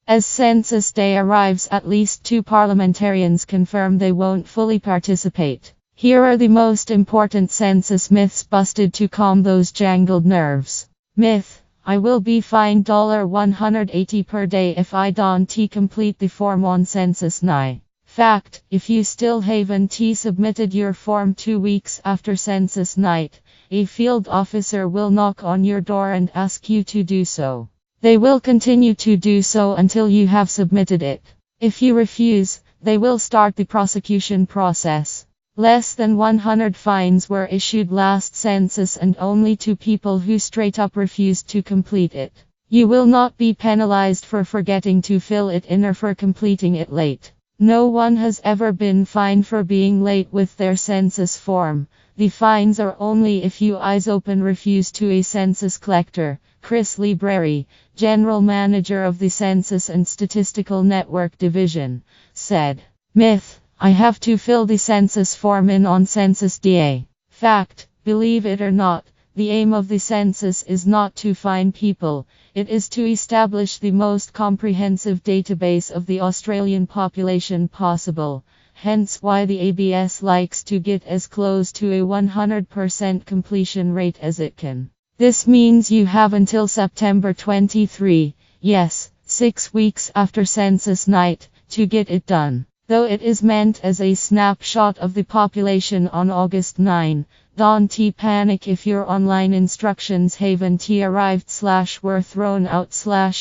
As Census Day arrives, at least 2 parliamentarians confirm they won't fully participate. Here are the most important census myths busted to calm those jangled nerves. Myth: I will be fined $180 per day if I don't complete the form on census night. Fact: if you still haven't submitted your form 2 weeks after census night, a field officer will knock on your door and ask you to do so. They will continue to do so until you have submitted it. If you refuse, they will start the prosecution process. Less than 100 fines were issued last census, and only 2 people who straight up refused to complete it. You will not be penalized for forgetting to fill it in or for completing it late. No one has ever been fined for being late with their census form. The fines are only if you eyes open refuse to. A census collector, Chris Libreri, general manager of the Census and Statistical Network Division, said. Myth: I have to fill the census form in on census day. Fact: believe it or not, the aim of the census is not to fine people, it is to establish the most comprehensive database of the Australian population possible. Hence why the ABS likes to get as close to a 100% completion rate as it can. This means you have until September 23, yes, 6 weeks after census night, to get it done. Though it is meant as a snapshot of the population on August 9, don't panic if your online instructions haven't arrived / were thrown out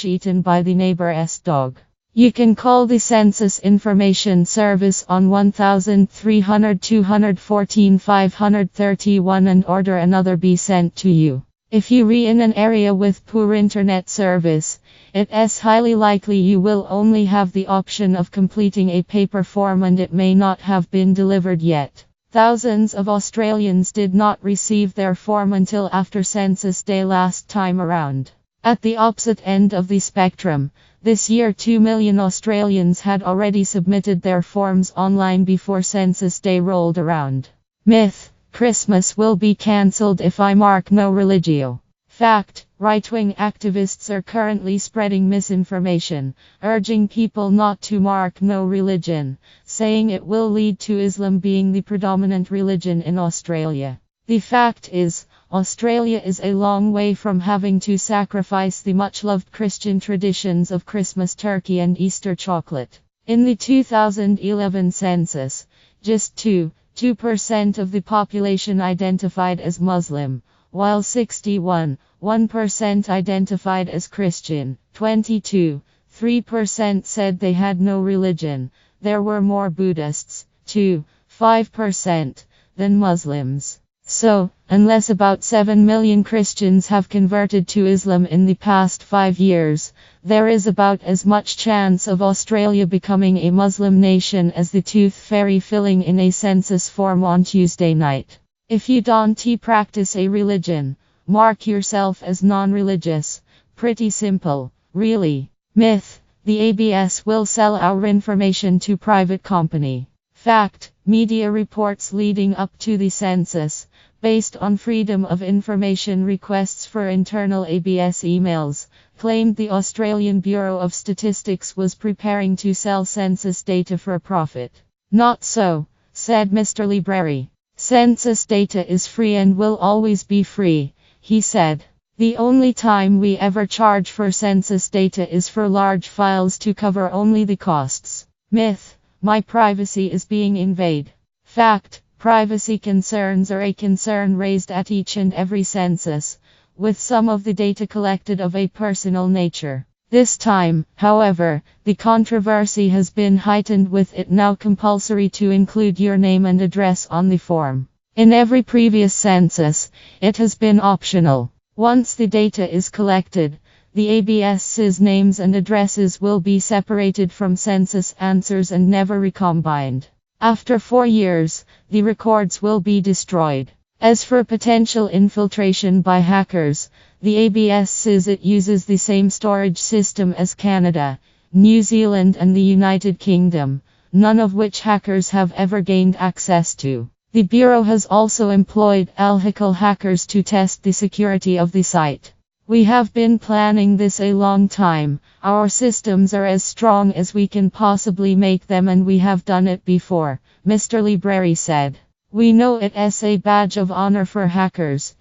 / eaten by the neighbor's dog. You can call the Census Information Service on 1300 214 531 and order another be sent to you. If you re in an area with poor internet service, it's highly likely you will only have the option of completing a paper form and it may not have been delivered yet. Thousands of Australians did not receive their form until after Census Day last time around. At the opposite end of the spectrum, this year 2 million Australians had already submitted their forms online before Census Day rolled around. Myth: Christmas will be cancelled if I mark no religio. Fact: right-wing activists are currently spreading misinformation, urging people not to mark no religion, saying it will lead to Islam being the predominant religion in Australia. The fact is, Australia is a long way from having to sacrifice the much-loved Christian traditions of Christmas turkey and Easter chocolate. In the 2011 census, just 2% of the population identified as Muslim, while 61% identified as Christian. 3% said they had no religion. There were more Buddhists, 5%, than Muslims. So, unless about 7 million Christians have converted to Islam in the past 5 years, there is about as much chance of Australia becoming a Muslim nation as the tooth fairy filling in a census form on Tuesday night. If you don't practice a religion, mark yourself as non-religious. Pretty simple, really. Myth: the ABS will sell our information to private company. Fact: media reports leading up to the census, based on Freedom of Information requests for internal ABS emails, claimed the Australian Bureau of Statistics was preparing to sell census data for profit. Not so, said Mr. Libreri. Census data is free and will always be free, he said. The only time we ever charge for census data is for large files to cover only the costs. Myth: my privacy is being invaded. Fact: privacy concerns are a concern raised at each and every census, with some of the data collected of a personal nature. This time, however, the controversy has been heightened with it now compulsory to include your name and address on the form. In every previous census, it has been optional. Once the data is collected, the ABS's names and addresses will be separated from census answers and never recombined. After 4 years, the records will be destroyed. As for potential infiltration by hackers, the ABS says it uses the same storage system as Canada, New Zealand and the United Kingdom, none of which hackers have ever gained access to. The Bureau has also employed ethical hackers to test the security of the site. We have been planning this a long time. Our systems are as strong as we can possibly make them, and we have done it before, Mr. Libreri said. We know it's a badge of honor for hackers,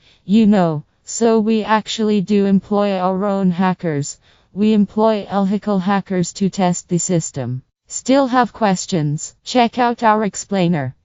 so we actually do employ our own hackers. We employ ethical hackers to test the system. Still have questions? Check out our explainer.